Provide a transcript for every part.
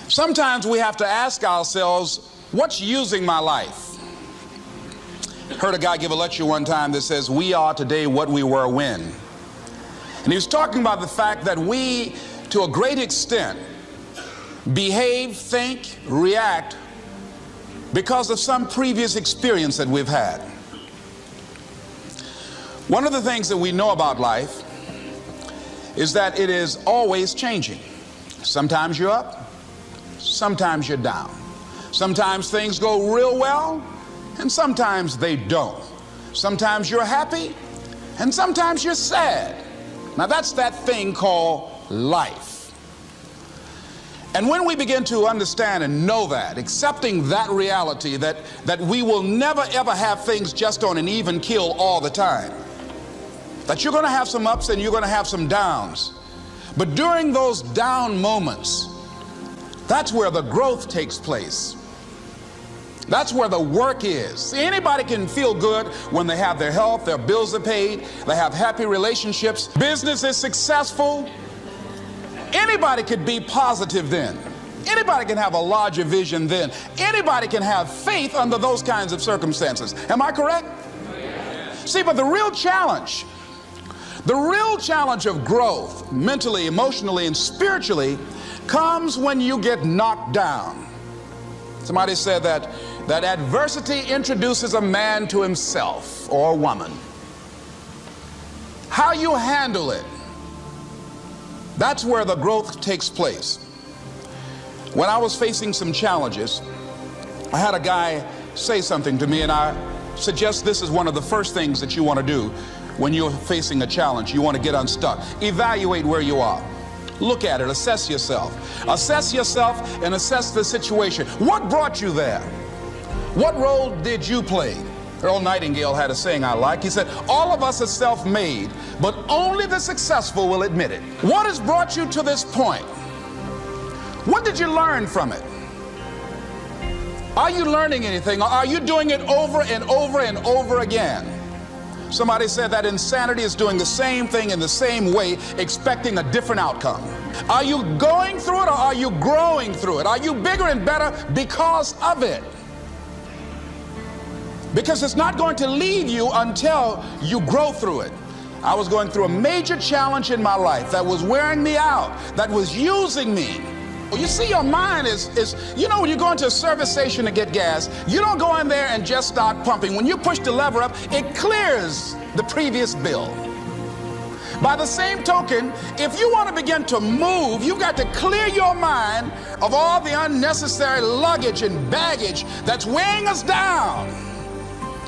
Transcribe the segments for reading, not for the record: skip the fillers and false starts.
Sometimes we have to ask ourselves, what's using my life? Heard a guy give a lecture one time that says, we are today what we were when. And he was talking about the fact that we, to a great extent, behave, think, react because of some previous experience that we've had. One of the things that we know about life is that it is always changing. Sometimes you're up, sometimes you're down. Sometimes things go real well, and sometimes they don't. Sometimes you're happy, and sometimes you're sad. Now that's that thing called life. And when we begin to understand and know that, accepting that reality that we will never ever have things just on an even keel all the time, that you're going to have some ups and you're going to have some downs, but during those down moments, that's where the growth takes place. That's where the work is. See, anybody can feel good when they have their health, their bills are paid, they have happy relationships, business is successful. Anybody could be positive then. Anybody can have a larger vision then. Anybody can have faith under those kinds of circumstances. Am I correct? See, but the real challenge of growth, mentally, emotionally, and spiritually, comes when you get knocked down. Somebody said that adversity introduces a man to himself or a woman. How you handle it, that's where the growth takes place. When I was facing some challenges, I had a guy say something to me, and I suggest this is one of the first things that you want to do when you're facing a challenge. You want to get unstuck. Evaluate where you are. Look at it, assess yourself. Assess yourself and assess the situation. What brought you there? What role did you play? Earl Nightingale had a saying I like. He said, all of us are self-made, but only the successful will admit it. What has brought you to this point? What did you learn from it? Are you learning anything, or are you doing it over and over and over again? Somebody said that insanity is doing the same thing in the same way, expecting a different outcome. Are you going through it, or are you growing through it? Are you bigger and better because of it? Because it's not going to leave you until you grow through it. I was going through a major challenge in my life that was wearing me out, that was using me. Well, you see, your mind is, you know, when you go into a service station to get gas, you don't go in there and just start pumping. When you push the lever up, it clears the previous bill. By the same token, if you want to begin to move, you've got to clear your mind of all the unnecessary luggage and baggage that's weighing us down.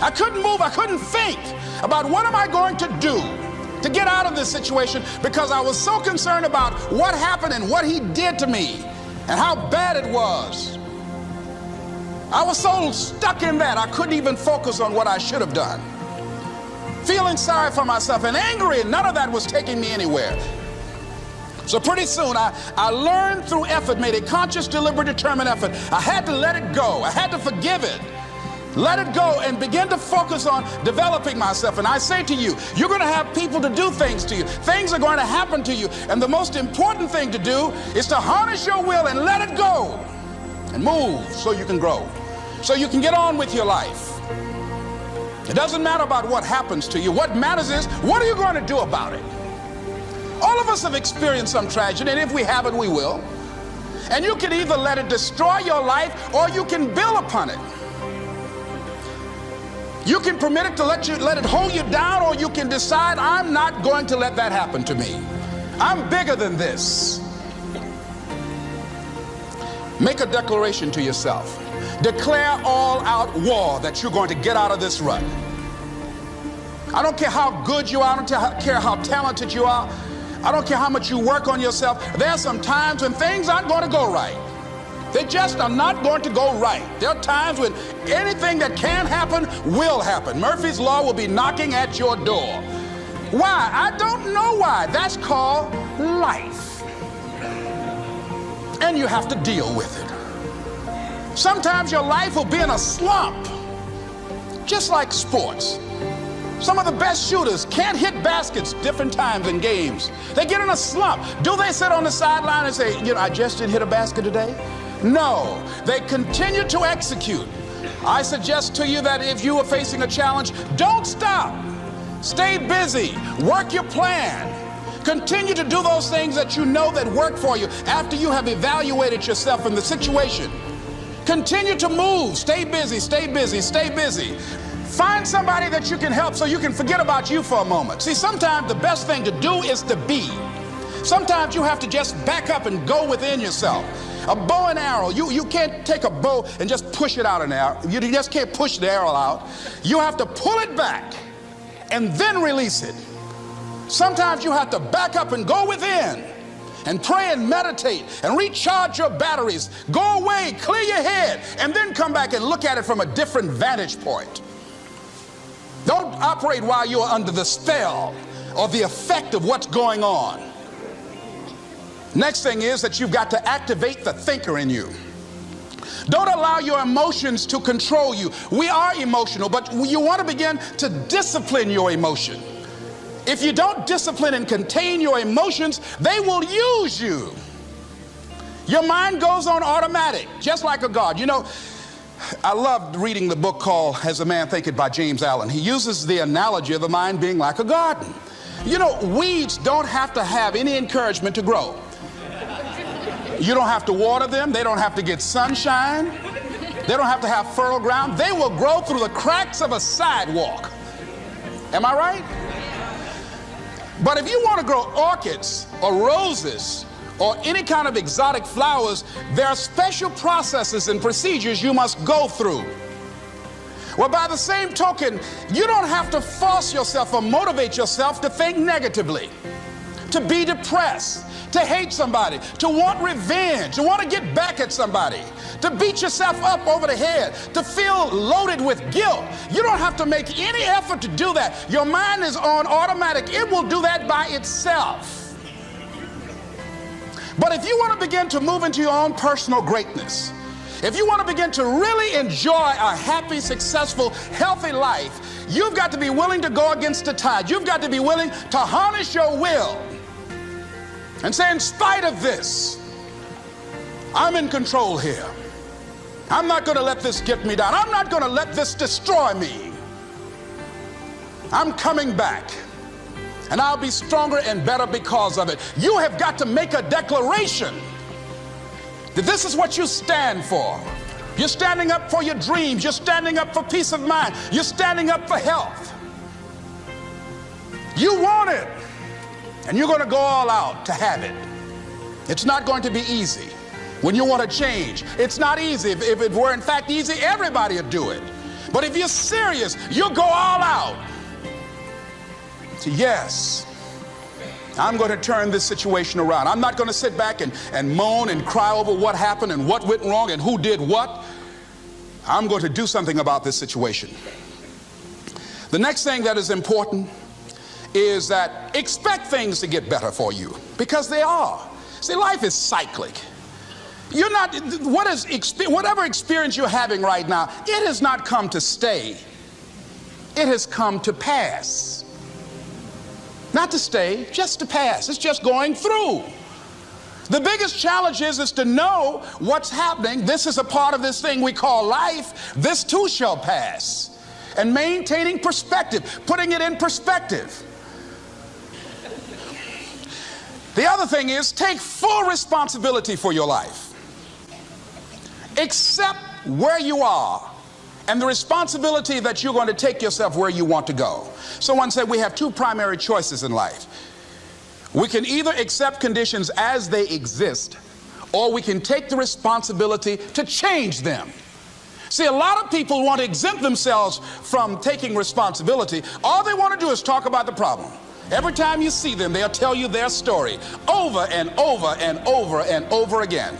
I couldn't move, I couldn't think about what am I going to do to get out of this situation, because I was so concerned about what happened and what he did to me and how bad it was. I was so stuck in that I couldn't even focus on what I should have done. Feeling sorry for myself and angry, and none of that was taking me anywhere. So pretty soon I learned through effort, made a conscious, deliberate, determined effort. I had to let it go. I had to forgive it. Let it go and begin to focus on developing myself. And I say to you, you're going to have people to do things to you. Things are going to happen to you. And the most important thing to do is to harness your will and let it go and move so you can grow, so you can get on with your life. It doesn't matter about what happens to you. What matters is, what are you going to do about it? All of us have experienced some tragedy, and if we haven't, we will. And you can either let it destroy your life, or you can build upon it. You can permit it to let it hold you down, or you can decide, I'm not going to let that happen to me. I'm bigger than this. Make a declaration to yourself. Declare all out war that you're going to get out of this rut. I don't care how good you are. I don't care how talented you are. I don't care how much you work on yourself. There are some times when things aren't going to go right. They just are not going to go right. There are times when anything that can happen will happen. Murphy's Law will be knocking at your door. Why? I don't know why. That's called life. And you have to deal with it. Sometimes your life will be in a slump, just like sports. Some of the best shooters can't hit baskets different times in games. They get in a slump. Do they sit on the sideline and say, you know, I just didn't hit a basket today? No, they continue to execute. I suggest to you that if you are facing a challenge, don't stop. Stay busy. Work your plan. Continue to do those things that you know that work for you after you have evaluated yourself in the situation. Continue to move. Stay busy, stay busy, stay busy. Find somebody that you can help so you can forget about you for a moment. See, sometimes the best thing to do is to be. Sometimes you have to just back up and go within yourself. A bow and arrow, you can't take a bow and just push it out an arrow. You just can't push the arrow out. You have to pull it back and then release it. Sometimes you have to back up and go within and pray and meditate and recharge your batteries. Go away, clear your head, and then come back and look at it from a different vantage point. Don't operate while you're under the spell or the effect of what's going on. Next thing is that you've got to activate the thinker in you. Don't allow your emotions to control you. We are emotional, but you want to begin to discipline your emotion. If you don't discipline and contain your emotions, they will use you. Your mind goes on automatic, just like a guard. You know, I loved reading the book called As a Man Thinketh by James Allen. He uses the analogy of the mind being like a garden. You know, weeds don't have to have any encouragement to grow. You don't have to water them. They don't have to get sunshine. They don't have to have fertile ground. They will grow through the cracks of a sidewalk. Am I right? But if you want to grow orchids or roses or any kind of exotic flowers, there are special processes and procedures you must go through. Well, by the same token, you don't have to force yourself or motivate yourself to think negatively, to be depressed, to hate somebody, to want revenge, to want to get back at somebody, to beat yourself up over the head, to feel loaded with guilt. You don't have to make any effort to do that. Your mind is on automatic. It will do that by itself. But if you want to begin to move into your own personal greatness, if you want to begin to really enjoy a happy, successful, healthy life, you've got to be willing to go against the tide. You've got to be willing to harness your will and say, in spite of this, I'm in control here. I'm not going to let this get me down. I'm not going to let this destroy me. I'm coming back, and I'll be stronger and better because of it. You have got to make a declaration that this is what you stand for. You're standing up for your dreams. You're standing up for peace of mind. You're standing up for health. You want it, and you're going to go all out to have it. It's not going to be easy. When you want to change, it's not easy. If it were in fact easy, everybody would do it. But if you're serious, you'll go all out. So yes, I'm going to turn this situation around. I'm not going to sit back and moan and cry over what happened and what went wrong and who did what. I'm going to do something about this situation. The next thing that is important is that expect things to get better for you, because they are. See, life is cyclic. You're not, whatever experience you're having right now, it has not come to stay. It has come to pass. Not to stay, just to pass. It's just going through. The biggest challenge is to know what's happening. This is a part of this thing we call life. This too shall pass. And maintaining perspective, putting it in perspective. The other thing is take full responsibility for your life. Accept where you are and the responsibility that you're going to take yourself where you want to go. Someone said we have two primary choices in life. We can either accept conditions as they exist, or we can take the responsibility to change them. See, a lot of people want to exempt themselves from taking responsibility. All they want to do is talk about the problem. Every time you see them, they'll tell you their story over and over and over and over again.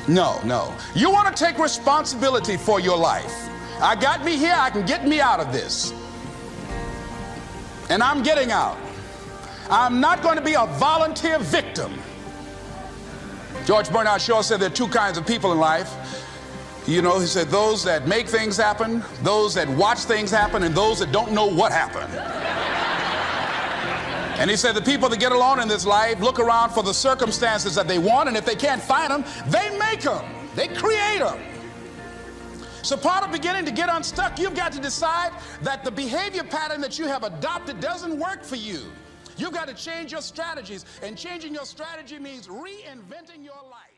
No, no. You want to take responsibility for your life. I got me here, I can get me out of this. And I'm getting out. I'm not going to be a volunteer victim. George Bernard Shaw said there are two kinds of people in life. You know, he said those that make things happen, those that watch things happen, and those that don't know what happened. And he said the people that get along in this life look around for the circumstances that they want, and if they can't find them, they make them. They create them. So part of beginning to get unstuck, you've got to decide that the behavior pattern that you have adopted doesn't work for you. You've got to change your strategies, and changing your strategy means reinventing your life.